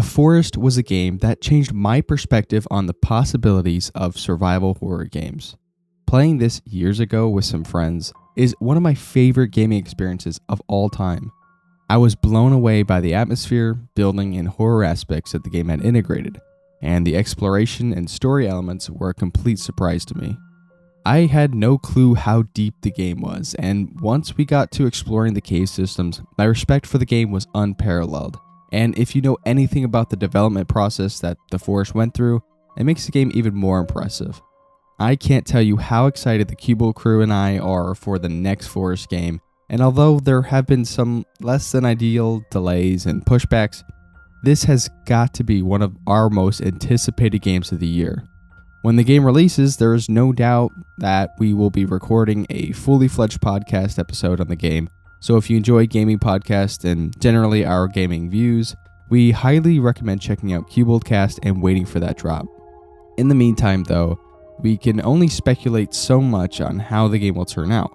Forest was a game that changed my perspective on the possibilities of survival horror games. Playing this years ago with some friends is one of my favorite gaming experiences of all time. I was blown away by the atmosphere, building, and horror aspects that the game had integrated, and the exploration and story elements were a complete surprise to me. I had no clue how deep the game was, and once we got to exploring the cave systems, my respect for the game was unparalleled. And if you know anything about the development process that The Forest went through, it makes the game even more impressive. I can't tell you how excited the Cubo crew and I are for the next Forest game, and although there have been some less than ideal delays and pushbacks, this has got to be one of our most anticipated games of the year. When the game releases, there is no doubt that we will be recording a fully fledged podcast episode on the game, so if you enjoy gaming podcasts and generally our gaming views, we highly recommend checking out Cuboldcast and waiting for that drop. In the meantime though, we can only speculate so much on how the game will turn out,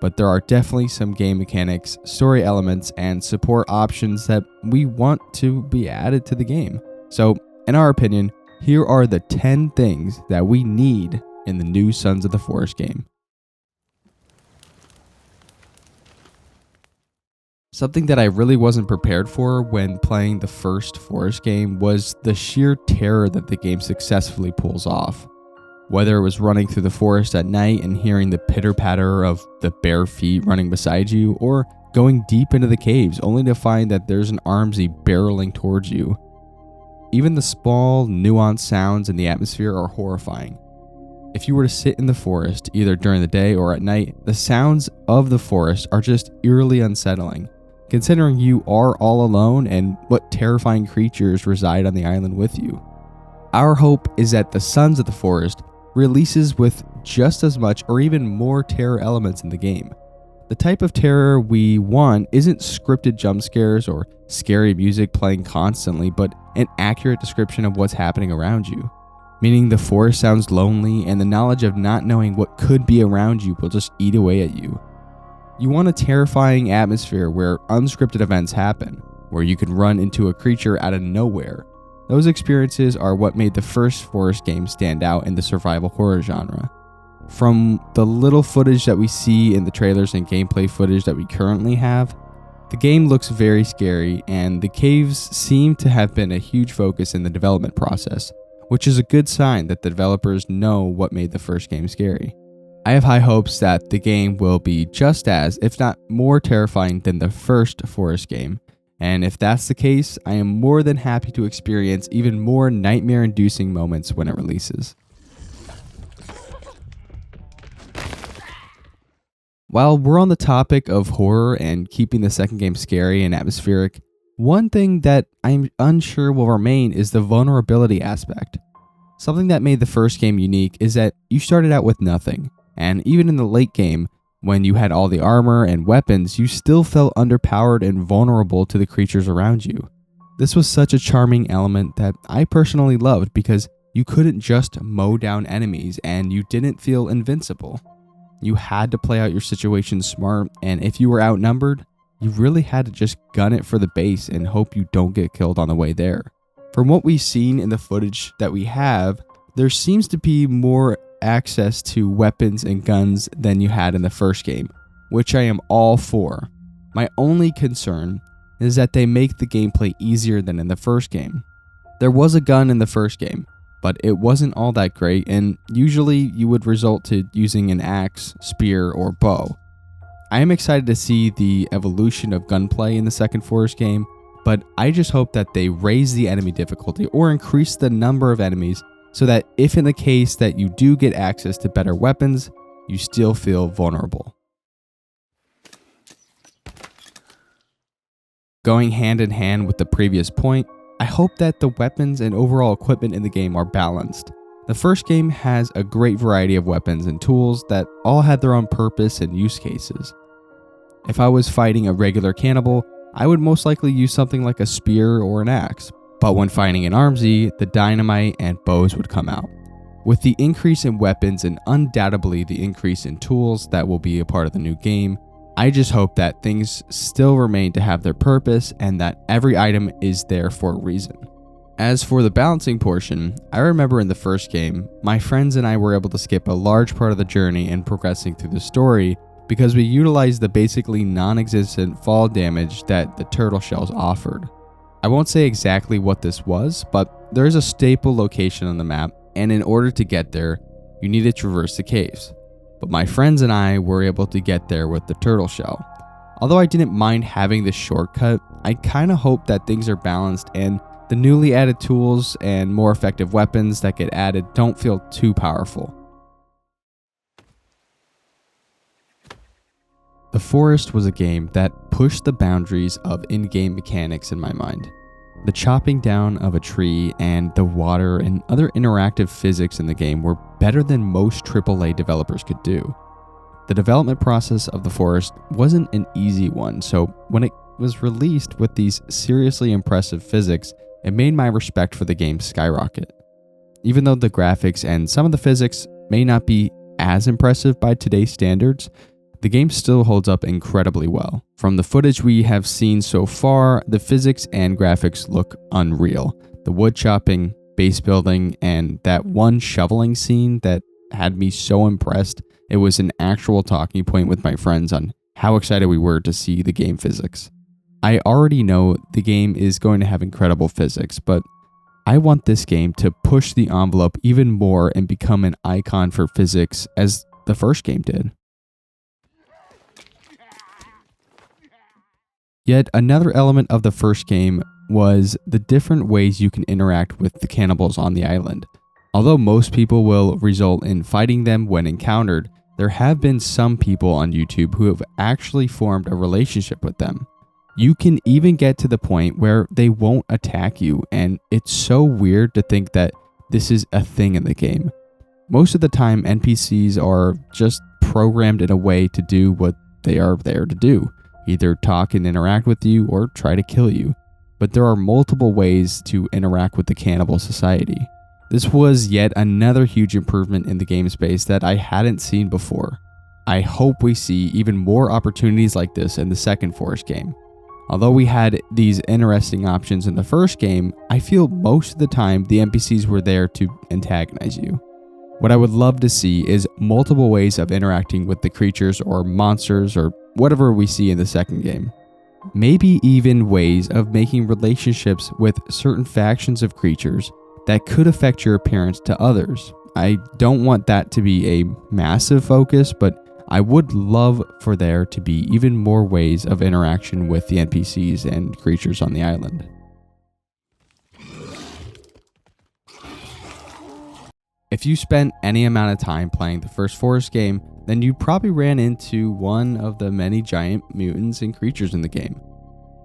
but there are definitely some game mechanics, story elements, and support options that we want to be added to the game. So, in our opinion, here are the 10 things that we need in the new Sons of the Forest game. Something that I really wasn't prepared for when playing the first Forest game was the sheer terror that the game successfully pulls off. Whether it was running through the forest at night and hearing the pitter-patter of the bare feet running beside you, or going deep into the caves only to find that there's an Armsy barreling towards you. Even the small, nuanced sounds in the atmosphere are horrifying. If you were to sit in the forest, either during the day or at night, the sounds of the forest are just eerily unsettling, considering you are all alone and what terrifying creatures reside on the island with you. Our hope is that the Sons of the Forest releases with just as much or even more terror elements in the game. The type of terror we want isn't scripted jump scares or scary music playing constantly, but an accurate description of what's happening around you. Meaning the forest sounds lonely and the knowledge of not knowing what could be around you will just eat away at you. You want a terrifying atmosphere where unscripted events happen, where you can run into a creature out of nowhere. Those experiences are what made the first Forest game stand out in the survival horror genre. From the little footage that we see in the trailers and gameplay footage that we currently have, the game looks very scary, and the caves seem to have been a huge focus in the development process, which is a good sign that the developers know what made the first game scary. I have high hopes that the game will be just as, if not more terrifying than the first Forest game, and if that's the case, I am more than happy to experience even more nightmare-inducing moments when it releases. While we're on the topic of horror and keeping the second game scary and atmospheric, one thing that I'm unsure will remain is the vulnerability aspect. Something that made the first game unique is that you started out with nothing, and even in the late game, when you had all the armor and weapons, you still felt underpowered and vulnerable to the creatures around you. This was such a charming element that I personally loved because you couldn't just mow down enemies and you didn't feel invincible. You had to play out your situation smart, and if you were outnumbered, you really had to just gun it for the base and hope you don't get killed on the way there. From what we've seen in the footage that we have, there seems to be more access to weapons and guns than you had in the first game, which I am all for. My only concern is that they make the gameplay easier than in the first game. There was a gun in the first game, but it wasn't all that great, and usually you would resort to using an axe, spear, or bow. I am excited to see the evolution of gunplay in the second Forest game, but I just hope that they raise the enemy difficulty or increase the number of enemies so that if in the case that you do get access to better weapons, you still feel vulnerable. Going hand in hand with the previous point, I hope that the weapons and overall equipment in the game are balanced. The first game has a great variety of weapons and tools that all had their own purpose and use cases. If I was fighting a regular cannibal, I would most likely use something like a spear or an axe. But when fighting an Armsy, the dynamite and bows would come out. With the increase in weapons and undoubtedly the increase in tools that will be a part of the new game, I just hope that things still remain to have their purpose and that every item is there for a reason. As for the balancing portion, I remember in the first game, my friends and I were able to skip a large part of the journey in progressing through the story because we utilized the basically non-existent fall damage that the turtle shells offered. I won't say exactly what this was, but there is a staple location on the map, and in order to get there, you need to traverse the caves. But my friends and I were able to get there with the turtle shell. Although I didn't mind having this shortcut, I kinda hope that things are balanced and the newly added tools and more effective weapons that get added don't feel too powerful. The Forest was a game that pushed the boundaries of in-game mechanics in my mind. The chopping down of a tree and the water and other interactive physics in the game were better than most AAA developers could do. The development process of The Forest wasn't an easy one, so when it was released with these seriously impressive physics, it made my respect for the game skyrocket. Even though the graphics and some of the physics may not be as impressive by today's standards, the game still holds up incredibly well. From the footage we have seen so far, the physics and graphics look unreal. The wood chopping, base building, and that one shoveling scene that had me so impressed, it was an actual talking point with my friends on how excited we were to see the game physics. I already know the game is going to have incredible physics, but I want this game to push the envelope even more and become an icon for physics as the first game did. Yet another element of the first game was the different ways you can interact with the cannibals on the island. Although most people will result in fighting them when encountered, there have been some people on YouTube who have actually formed a relationship with them. You can even get to the point where they won't attack you, and it's so weird to think that this is a thing in the game. Most of the time, NPCs are just programmed in a way to do what they are there to do, either talk and interact with you or try to kill you. But there are multiple ways to interact with the cannibal society. This was yet another huge improvement in the game space that I hadn't seen before. I hope we see even more opportunities like this in the second Forest game. Although we had these interesting options in the first game, I feel most of the time the NPCs were there to antagonize you. What I would love to see is multiple ways of interacting with the creatures or monsters or whatever we see in the second game. Maybe even ways of making relationships with certain factions of creatures that could affect your appearance to others. I don't want that to be a massive focus, but I would love for there to be even more ways of interaction with the NPCs and creatures on the island. If you spent any amount of time playing the first Forest game, then you probably ran into one of the many giant mutants and creatures in the game.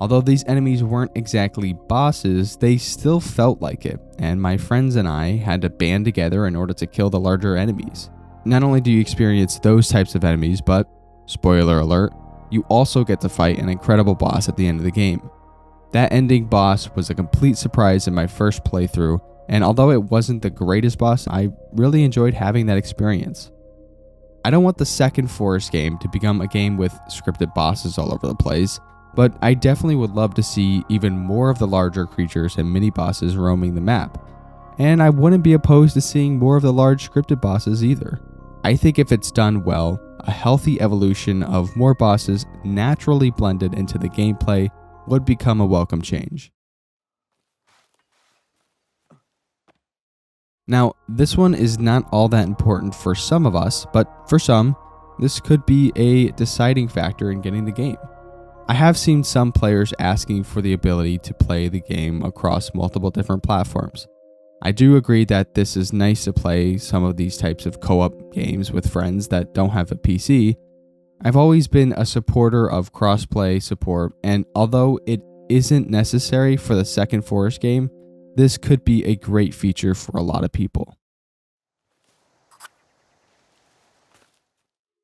Although these enemies weren't exactly bosses, they still felt like it, and my friends and I had to band together in order to kill the larger enemies. Not only do you experience those types of enemies, but, spoiler alert, you also get to fight an incredible boss at the end of the game. That ending boss was a complete surprise in my first playthrough, and although it wasn't the greatest boss, I really enjoyed having that experience. I don't want the second Forest game to become a game with scripted bosses all over the place, but I definitely would love to see even more of the larger creatures and mini-bosses roaming the map. And I wouldn't be opposed to seeing more of the large scripted bosses either. I think if it's done well, a healthy evolution of more bosses naturally blended into the gameplay would become a welcome change. Now, this one is not all that important for some of us, but for some, this could be a deciding factor in getting the game. I have seen some players asking for the ability to play the game across multiple different platforms. I do agree that this is nice to play some of these types of co-op games with friends that don't have a PC. I've always been a supporter of crossplay support, and although it isn't necessary for the second Forest game, this could be a great feature for a lot of people.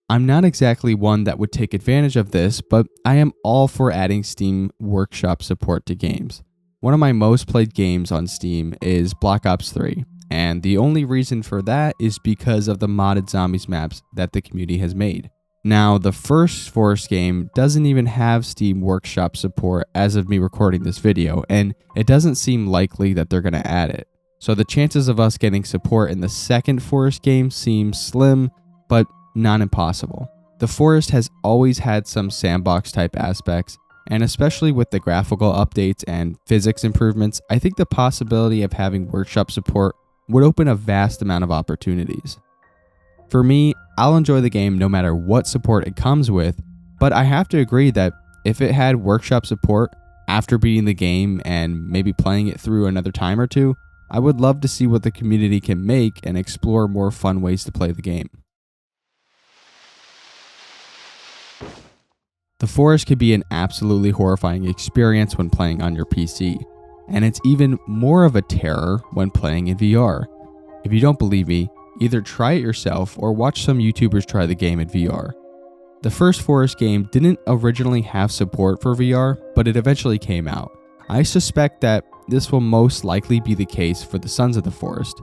I'm not exactly one that would take advantage of this, but I am all for adding Steam Workshop support to games. One of my most played games on Steam is Black Ops 3, and the only reason for that is because of the modded zombies maps that the community has made. Now, the first Forest game doesn't even have Steam Workshop support as of me recording this video, and it doesn't seem likely that they're going to add it. So the chances of us getting support in the second Forest game seem slim, but not impossible. The Forest has always had some sandbox type aspects, and especially with the graphical updates and physics improvements, I think the possibility of having Workshop support would open a vast amount of opportunities. For me, I'll enjoy the game no matter what support it comes with, but I have to agree that if it had Workshop support after beating the game and maybe playing it through another time or two, I would love to see what the community can make and explore more fun ways to play the game. The Forest could be an absolutely horrifying experience when playing on your PC, and it's even more of a terror when playing in VR. If you don't believe me, either try it yourself or watch some YouTubers try the game in VR. The first Forest game didn't originally have support for VR, but it eventually came out. I suspect that this will most likely be the case for the Sons of the Forest.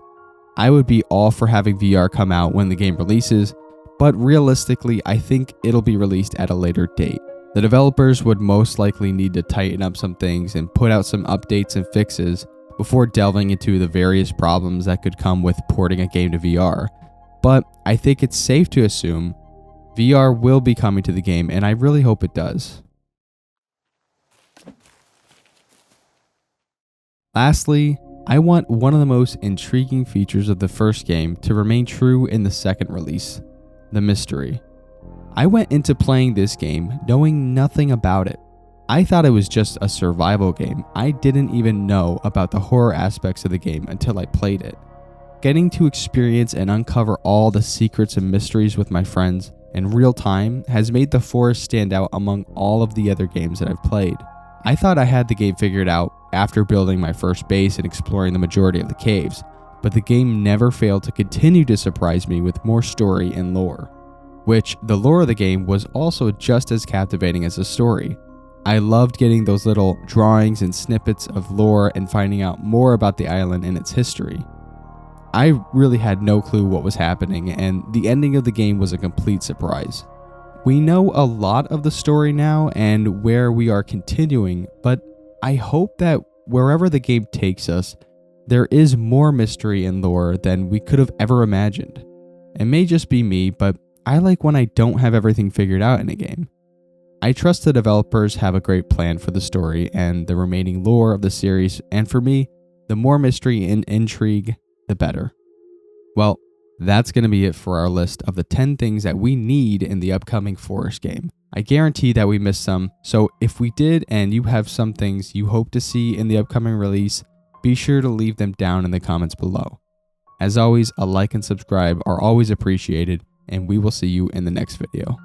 I would be all for having VR come out when the game releases, but realistically, I think it'll be released at a later date. The developers would most likely need to tighten up some things and put out some updates and fixes before delving into the various problems that could come with porting a game to VR. But I think it's safe to assume VR will be coming to the game, and I really hope it does. Lastly, I want one of the most intriguing features of the first game to remain true in the second release: the mystery. I went into playing this game knowing nothing about it. I thought it was just a survival game. I didn't even know about the horror aspects of the game until I played it. Getting to experience and uncover all the secrets and mysteries with my friends in real time has made the Forest stand out among all of the other games that I've played. I thought I had the game figured out after building my first base and exploring the majority of the caves, but the game never failed to continue to surprise me with more story and lore, which the lore of the game was also just as captivating as the story. I loved getting those little drawings and snippets of lore and finding out more about the island and its history. I really had no clue what was happening, and the ending of the game was a complete surprise. We know a lot of the story now and where we are continuing, but I hope that wherever the game takes us, there is more mystery and lore than we could have ever imagined. It may just be me, but I like when I don't have everything figured out in a game. I trust the developers have a great plan for the story and the remaining lore of the series, and for me, the more mystery and intrigue, the better. Well, that's going to be it for our list of the 10 things that we need in the upcoming Forest game. I guarantee that we missed some, so if we did and you have some things you hope to see in the upcoming release, be sure to leave them down in the comments below. As always, a like and subscribe are always appreciated, and we will see you in the next video.